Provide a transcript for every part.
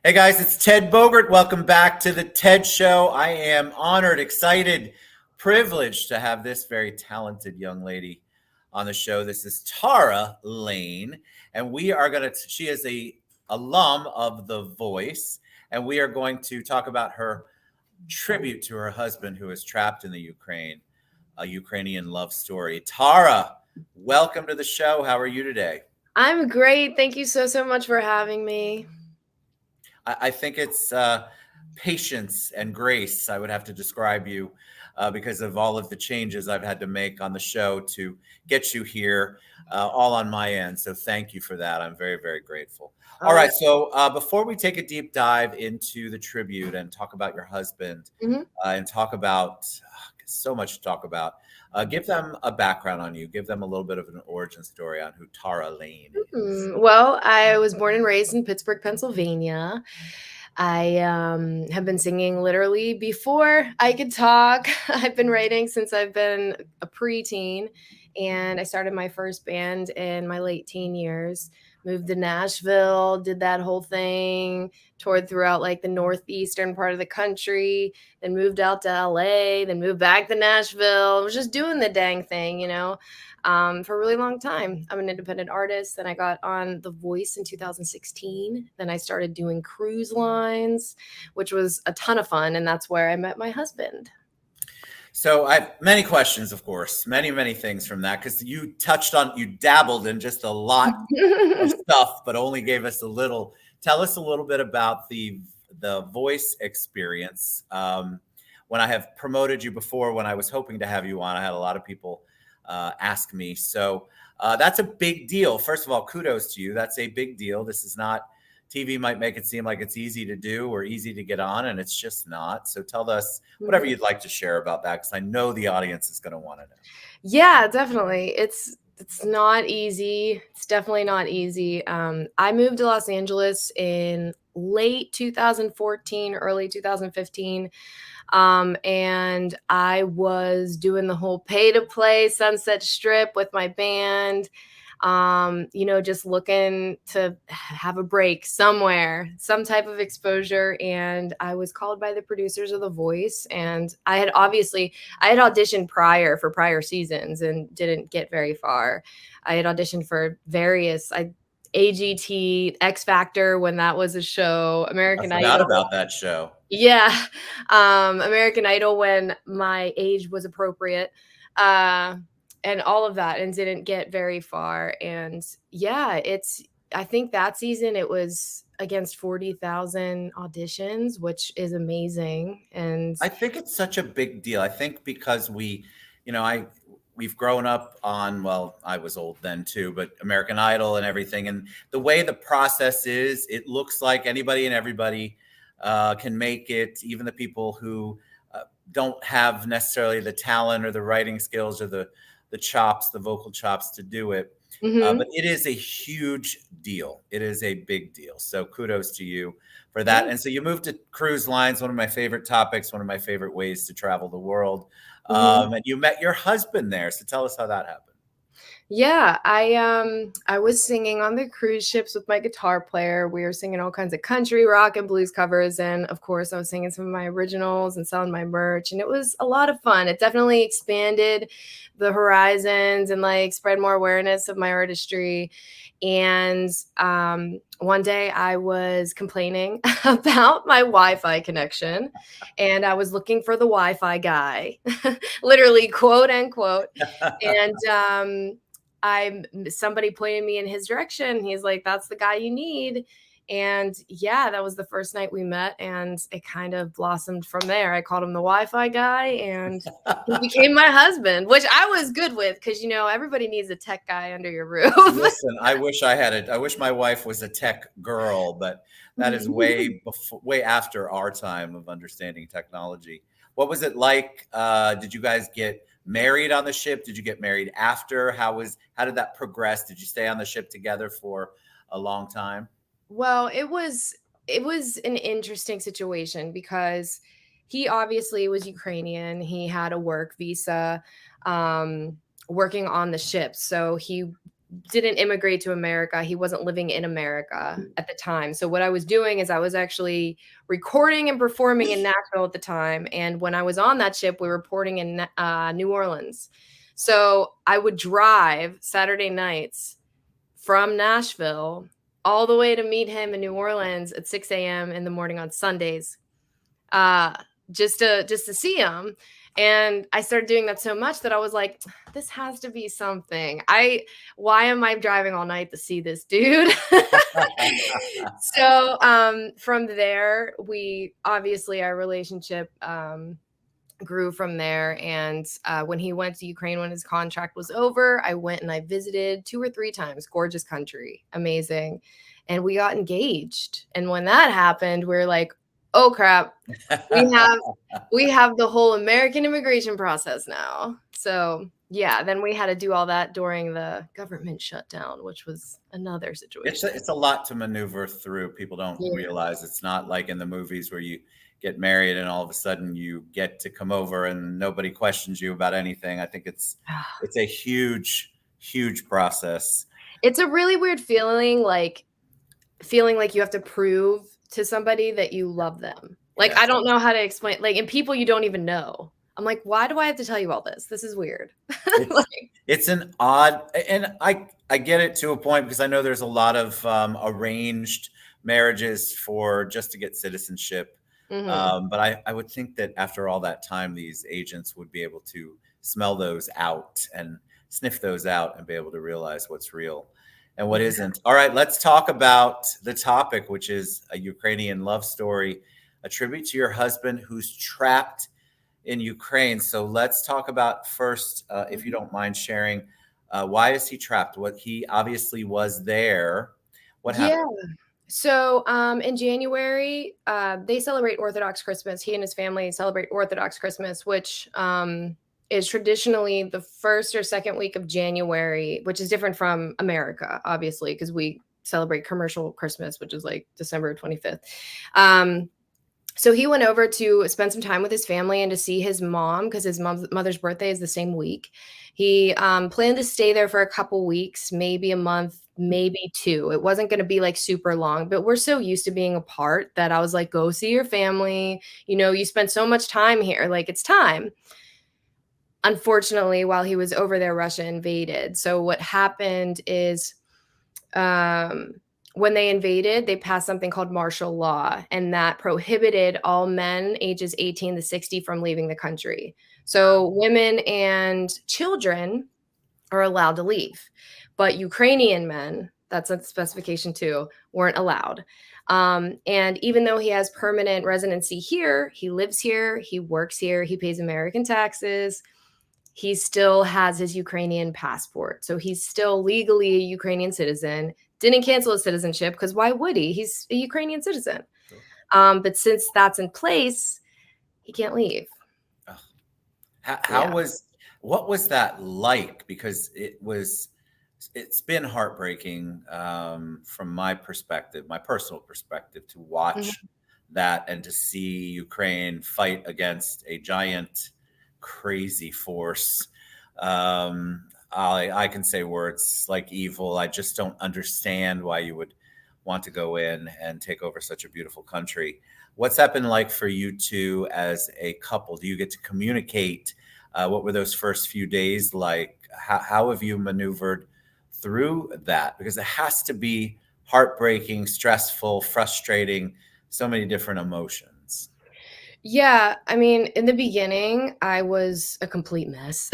Hey guys, it's Ted Bogert. Welcome back to the TED Show. I am honored, excited, privileged to have this very talented young lady on the show. This is Tarra Layne, and she is a alum of The Voice, and we are going to talk about her tribute to her husband who is trapped in the Ukraine, A Ukrainian Love Story. Tarra, welcome to the show. How are you today? I'm great. Thank you so much for having me. I think it's patience and grace. I would have to describe you because of all of the changes I've had to make on the show to get you here, all on my end. So thank you for that. I'm very, very grateful. All Oh, right. So before we take a deep dive into the tribute and talk about your husband mhm. and talk about so much to talk about, give them a background on you. Give them a little bit of an origin story on who Tarra Layne is. Well, I was born and raised in Pittsburgh, Pennsylvania. I have been singing literally before I could talk. I've been writing since I've been a preteen, and I started my first band in my late teen years. Moved to Nashville, did that whole thing, toured throughout like the northeastern part of the country, then moved out to LA, then moved back to Nashville. Was just doing the dang thing, for a really long time. I'm an independent artist. Then I got on The Voice in 2016. Then I started doing cruise lines, which was a ton of fun. And that's where I met my husband. So I have many questions, of course, many things from that because you dabbled in just a lot of stuff, but only gave us a little. Tell us a little bit about the voice experience. When I have promoted you before, when I was hoping to have you on, I had a lot of people ask me. So that's a big deal. First of all, kudos to you. That's a big deal. This is not TV might make it seem like it's easy to do or easy to get on, and it's just not. So tell us whatever you'd like to share about that, because I know the audience is going to want to know. Yeah, definitely. It's not easy. It's definitely not easy. I moved to Los Angeles in late 2014, early 2015. And I was doing the whole pay to play Sunset Strip with my band. Just looking to have a break somewhere, some type of exposure. And I was called by the producers of The Voice. And I had auditioned for prior seasons and didn't get very far. I had auditioned for AGT, X Factor when that was a show, I American forgot Idol. about that show. Yeah. American Idol when my age was appropriate. Uh, and all of that, and didn't get very far. And yeah, I think that season it was against 40,000 auditions, which is amazing. And I think it's such a big deal. I think because we've grown up on, well, I was old then too, but American Idol and everything. And the way the process is, it looks like anybody and everybody can make it, even the people who don't have necessarily the talent or the writing skills or the chops, the vocal chops to do it. But mhm. it is a huge deal. It is a big deal. So kudos to you for that. Thank And so you moved to cruise lines, one of my favorite topics, one of my favorite ways to travel the world. mhm. And you met your husband there. So tell us how that happened. Yeah, I was singing on the cruise ships with my guitar player. We were singing all kinds of country, rock, and blues covers, and of course, I was singing some of my originals and selling my merch, and it was a lot of fun. It definitely expanded the horizons and like spread more awareness of my artistry. And one day I was complaining about my Wi-Fi connection, and I was looking for the Wi-Fi guy, literally quote unquote. And I somebody pointed me in his direction. He's like, "That's the guy you need." And yeah, that was the first night we met, and it kind of blossomed from there. I called him the Wi-Fi guy, and he became my husband, which I was good with because everybody needs a tech guy under your roof. Listen, I wish I had it. I wish my wife was a tech girl, but that is way after our time of understanding technology. What was it like? Did you guys get married on the ship? Did you get married after? How did that progress? Did you stay on the ship together for a long time? Well, it was an interesting situation because he obviously was Ukrainian. He had a work visa, working on the ship. So he didn't immigrate to America. He wasn't living in America at the time. So what I was doing is I was actually recording and performing in Nashville at the time. And when I was on that ship, we were reporting in New Orleans. So I would drive Saturday nights from Nashville all the way to meet him in New Orleans at 6 a.m. in the morning on Sundays, just to see him. And I started doing that so much that I was like, this has to be something. Why am I driving all night to see this dude? So from there, our relationship grew from there. And when he went to Ukraine, when his contract was over, I went and I visited 2 or 3 times. Gorgeous country, amazing. And we got engaged. And when that happened, we were like, oh crap, we have the whole American immigration process now. So yeah, then we had to do all that during the government shutdown, which was another situation. It's a lot to maneuver through. People don't realize it's not like in the movies where you get married and all of a sudden you get to come over and nobody questions you about anything. I think it's a huge process. It's a really weird feeling like you have to prove to somebody that you love them. Like, I don't know how to explain, like, and people you don't even know. I'm like, why do I have to tell you all this? This is weird. It's an odd, and I get it to a point because I know there's a lot of arranged marriages just to get citizenship. Mm-hmm. But I would think that after all that time, these agents would be able to smell those out and sniff those out and be able to realize what's real and what isn't. All right, let's talk about the topic, which is A Ukrainian Love Story, a tribute to your husband who's trapped in Ukraine. So let's talk about first, if you don't mind sharing, why is he trapped? What he obviously was there. What happened? Yeah. So in January, they celebrate Orthodox Christmas. He and his family celebrate Orthodox Christmas, which is traditionally the first or second week of January, which is different from America, obviously, because we celebrate commercial Christmas, which is like December 25th. So he went over to spend some time with his family and to see his mom because his mother's birthday is the same week. He planned to stay there for a couple weeks, maybe a month, maybe 2. It wasn't going to be like super long, but we're so used to being apart that I was like, go see your family. You know, you spent so much time here, like it's time. Unfortunately, while he was over there, Russia invaded. So what happened is when they invaded, they passed something called martial law, and that prohibited all men ages 18 to 60 from leaving the country. So women and children are allowed to leave, but Ukrainian men, that's a specification too, weren't allowed. And even though he has permanent residency here, he lives here, he works here, he pays American taxes, he still has his Ukrainian passport. So he's still legally a Ukrainian citizen. Didn't cancel his citizenship because why would he? He's a Ukrainian citizen. But since that's in place, he can't leave. What was that like? Because it's been heartbreaking from my perspective, my personal perspective, to watch that and to see Ukraine fight against a giant, crazy force. I can say words like evil. I just don't understand why you would want to go in and take over such a beautiful country. What's that been like for you two as a couple? Do you get to communicate? What were those first few days like? How have you maneuvered through that? Because it has to be heartbreaking, stressful, frustrating, so many different emotions. Yeah, I mean, in the beginning, I was a complete mess.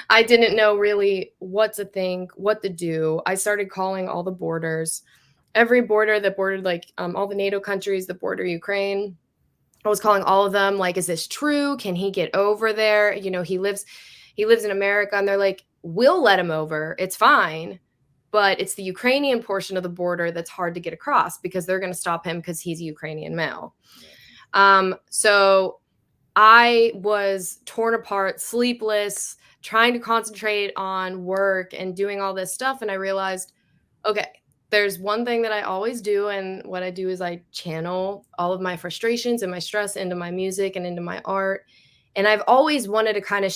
I didn't know really what to think, what to do. I started calling all the borders, every border that bordered like all the NATO countries that border Ukraine. I was calling all of them like, is this true? Can he get over there? You know, he lives in America, and they're like, we'll let him over. It's fine. But it's the Ukrainian portion of the border that's hard to get across because they're going to stop him because he's a Ukrainian male. So I was torn apart, sleepless, trying to concentrate on work and doing all this stuff. And I realized, okay, there's one thing that I always do. And what I do is I channel all of my frustrations and my stress into my music and into my art. And I've always wanted to kind of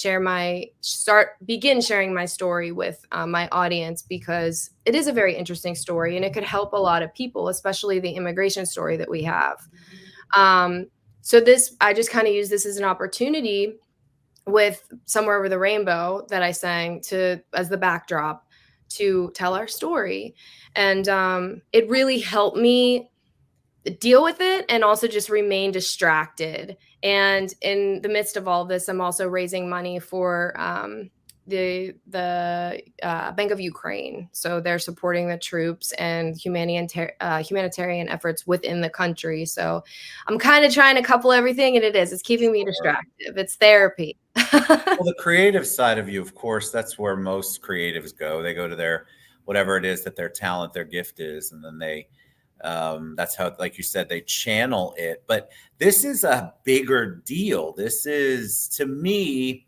begin sharing my story with my audience, because it is a very interesting story and it could help a lot of people, especially the immigration story that we have. Um, so I just kind of use this as an opportunity with Somewhere Over the Rainbow that I sang as the backdrop to tell our story. And it really helped me deal with it and also just remain distracted. And in the midst of all of this, I'm also raising money for the Bank of Ukraine. So they're supporting the troops and humanitarian efforts within the country. So I'm kind of trying to couple everything, and it's keeping me distracted. It's therapy. Well, the creative side of you, of course, that's where most creatives go. They go to their whatever it is that their talent, their gift is, and then that's how, like you said, they channel it. But this is a bigger deal. This is, to me,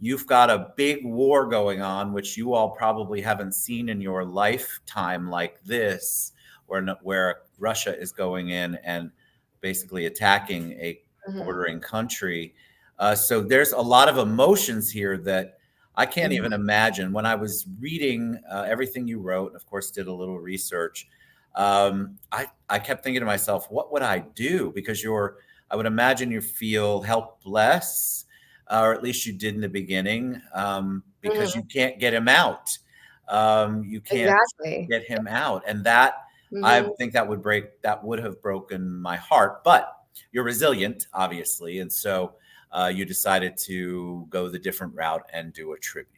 you've got a big war going on, which you all probably haven't seen in your lifetime like this, where Russia is going in and basically attacking a bordering country. So there's a lot of emotions here that I can't even imagine. When I was reading everything you wrote, of course, did a little research, I kept thinking to myself, what would I do? Because I would imagine you feel helpless, or at least you did in the beginning, because you can't get him out. You can't get him out. And that, I think that would have broken my heart. But you're resilient, obviously. And so you decided to go the different route and do a tribute.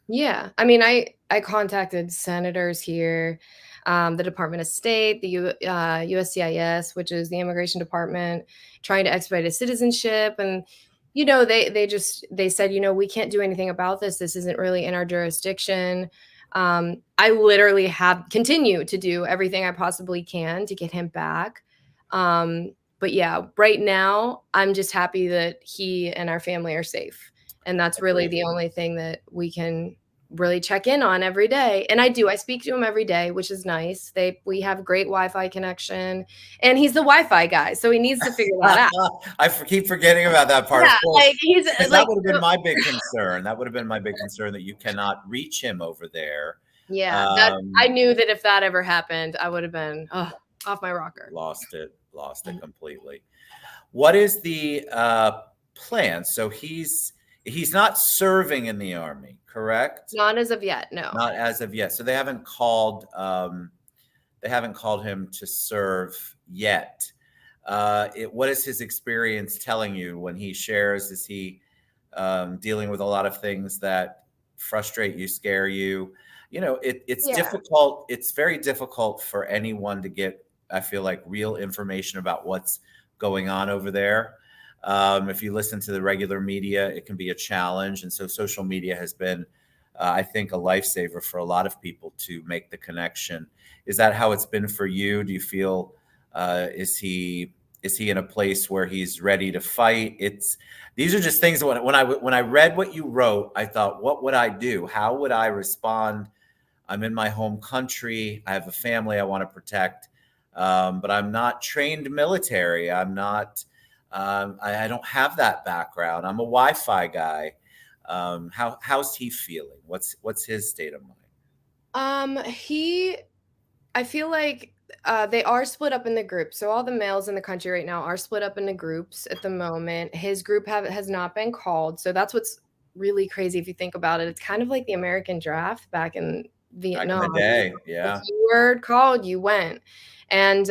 Yeah. I mean, I contacted senators here, the Department of State, the USCIS, which is the Immigration Department, trying to expedite his citizenship. And, they said, we can't do anything about this. This isn't really in our jurisdiction. I literally continue to do everything I possibly can to get him back. But yeah, right now, I'm just happy that he and our family are safe. And that's really the only thing that we can really check in on every day. And I speak to him every day, which is nice. We have great Wi-Fi connection, and he's the Wi-Fi guy, so he needs to figure that out. I keep forgetting about that part. Yeah, of course, that would have been so my big concern. That would have been my big concern, that you cannot reach him over there. Yeah, I knew that if that ever happened, I would have been off my rocker. Lost it completely. What is the plan? So he's not serving in the Army, correct? Not as of yet, no. Not as of yet. So they haven't called him to serve yet. What is his experience telling you when he shares? Is he dealing with a lot of things that frustrate you, scare you? It's difficult. It's very difficult for anyone to get, I feel like, real information about what's going on over there. If you listen to the regular media, it can be a challenge. And so social media has been, I think, a lifesaver for a lot of people to make the connection. Is that how it's been for you? Do you feel, is he in a place where he's ready to fight? These are just things when I read what you wrote, I thought, what would I do? How would I respond? I'm in my home country. I have a family I want to protect. But I'm not trained military. I'm not, I don't have that background. I'm a Wi-Fi guy. How's he feeling? What's his state of mind? I feel like they are split up in the groups. So all the males in the country right now are split up into groups at the moment. His group has not been called. So that's what's really crazy if you think about it. It's kind of like the American draft back in Vietnam. Back in the day, yeah. If you were called, you went. And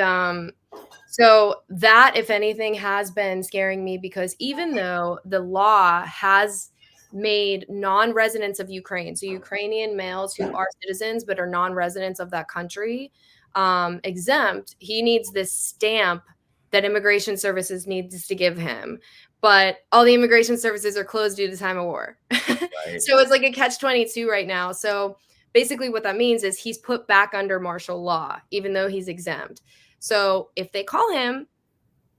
so that, if anything, has been scaring me, because even though the law has made non-residents of Ukraine, so Ukrainian males who are citizens but are non-residents of that country, exempt, he needs this stamp that Immigration Services needs to give him. But all the immigration services are closed due to time of war. Right. So it's like a catch-22 right now. So basically what that means is he's put back under martial law, even though he's exempt. So if they call him,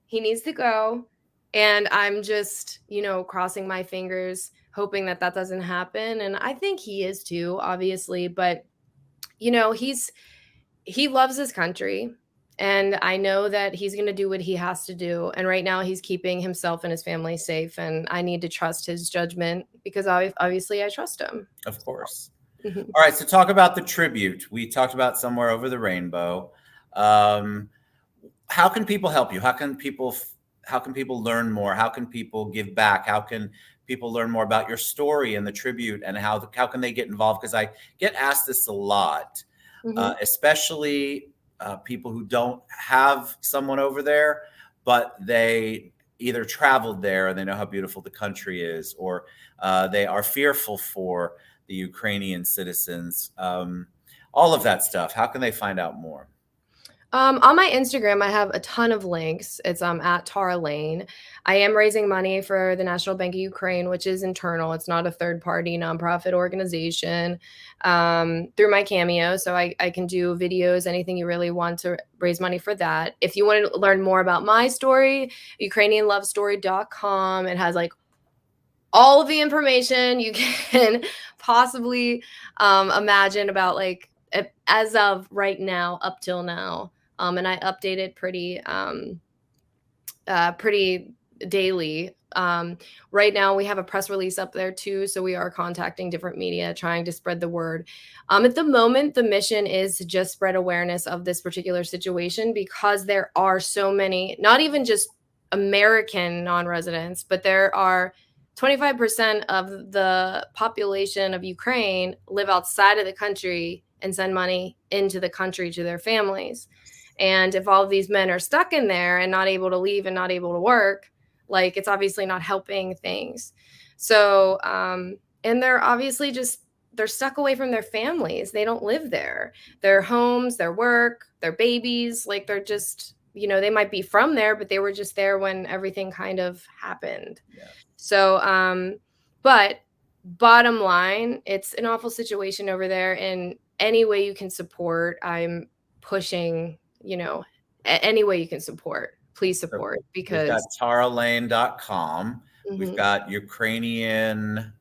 he needs to go. And I'm just, crossing my fingers, hoping that doesn't happen. And I think he is too, obviously. But, he loves his country. And I know that he's going to do what he has to do. And right now he's keeping himself and his family safe. And I need to trust his judgment because obviously I trust him. Of course. Mhm. All right. So talk about the tribute. We talked about Somewhere Over the Rainbow. How can people help you? How can people learn more? How can people give back? How can people learn more about your story and the tribute, and how can they get involved? Because I get asked this a lot, especially people who don't have someone over there, but they either traveled there and they know how beautiful the country is, or they are fearful for the Ukrainian citizens. All of that stuff. How can they find out more? On my Instagram, I have a ton of links. It's at Tarra Layne. I am raising money for the National Bank of Ukraine, which is internal. It's not a third party nonprofit organization, through my Cameo. So I can do videos, anything you really want to raise money for that. If you want to learn more about my story, ukrainianlovestory.com. It has like all of the information you can possibly imagine about like as of right now up till now. And I update it pretty daily. Right now, we have a press release up there too, so we are contacting different media, trying to spread the word. At the moment, the mission is to just spread awareness of this particular situation because there are so many, not even just American non-residents, but there are 25% of the population of Ukraine live outside of the country and send money into the country to their families. And if all of these men are stuck in there and not able to leave and not able to work, like it's obviously not helping things. So, and they're obviously they're stuck away from their families. They don't live there. Their homes, their work, their babies, like they're just, they might be from there, but they were just there when everything kind of happened. Yeah. So, but bottom line, it's an awful situation over there. And any way you can support, I'm pushing, any way you can support, please So support we've got because tarralayne.com. We've got Ukrainian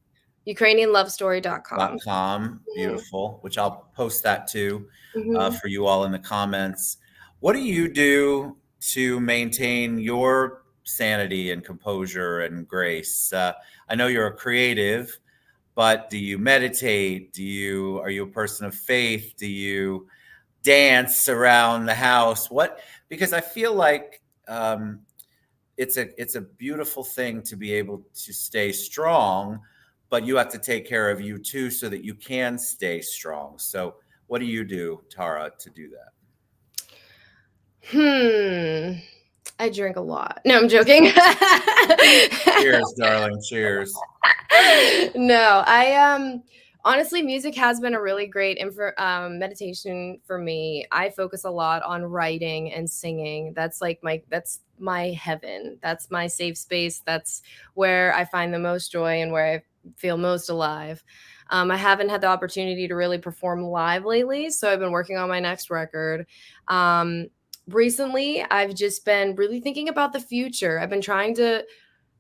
ukrainianlovestory.com. Beautiful, which I'll post that too Mm-hmm. for you all in the comments. What do you do to maintain your sanity and composure and grace? I know you're a creative, but do you meditate? Are you a person of faith? Do you dance around the house? Because I feel like it's a beautiful thing to be able to stay strong, but you have to take care of you too so that you can stay strong. So what do you do, Tarra, to do that? I drink a lot. No, I'm joking. Cheers, darling. Cheers. No, I honestly, music has been a really great meditation for me. I focus a lot on writing and singing. That's my heaven. That's my safe space. That's where I find the most joy and where I feel most alive. I haven't had the opportunity to really perform live lately, so I've been working on my next record. Recently, I've just been really thinking about the future. I've been trying to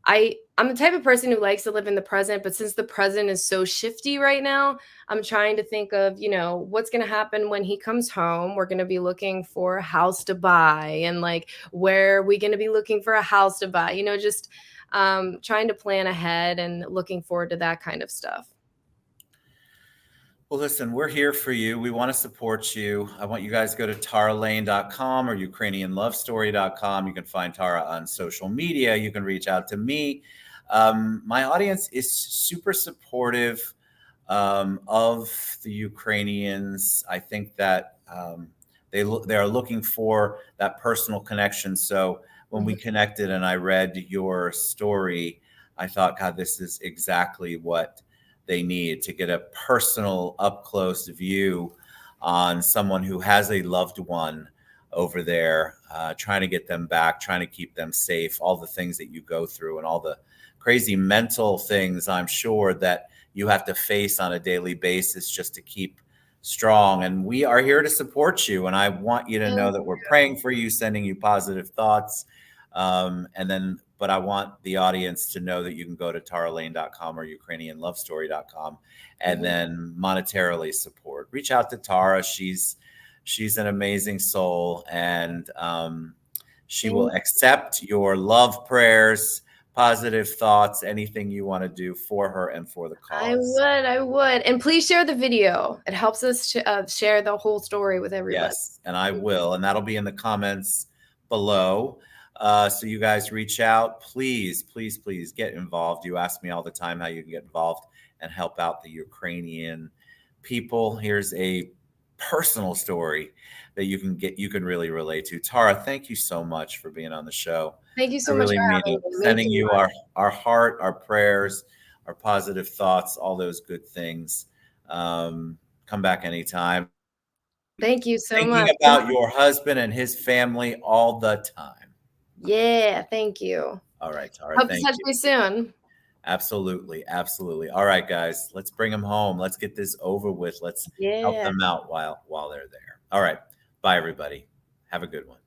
I'm the type of person who likes to live in the present, but since the present is so shifty right now, I'm trying to think of, what's going to happen when he comes home. We're going to be looking for a house to buy, and like, where are we going to be looking for a house to buy? Just trying to plan ahead and looking forward to that kind of stuff. Well, listen, we're here for you. We want to support you. I want you guys to go to tarralayne.com or ukrainianlovestory.com. You can find Tarra on social media. You can reach out to me. My audience is super supportive of the Ukrainians. I think that they are looking for that personal connection. So when we connected and I read your story, I thought, God, this is exactly what they need to get a personal, up close view on someone who has a loved one over there, trying to get them back, trying to keep them safe, all the things that you go through and all the crazy mental things I'm sure that you have to face on a daily basis just to keep strong. And we are here to support you. And I want you to know that we're praying for you, sending you positive thoughts. But I want the audience to know that you can go to tarralayne.com or ukrainianlovestory.com and then monetarily support. Reach out to Tarra. She's She's an amazing soul, and she will Thank accept your love prayers, positive thoughts, anything you want to do for her and for the cause. I would. And please share the video. It helps us share the whole story with everybody. Yes, and I will, and that'll be in the comments below. So you guys reach out, please, please, please get involved. You ask me all the time how you can get involved and help out the Ukrainian people. Here's a personal story that you can really relate to. Tarra, thank you so much for being on the show. Thank you I so much really for mean having it. me. It means Sending a you lot. our heart, our prayers, our positive thoughts, all those good things. Come back anytime. Thank you so Thinking much. about your husband and his family all the time. Yeah, thank you. All right, Tara, Hope to thank touch you. base soon. Absolutely, absolutely. All right, guys, let's bring them home. Let's get this over with. Let's help Yeah. them out while they're there. All right, bye, everybody. Have a good one.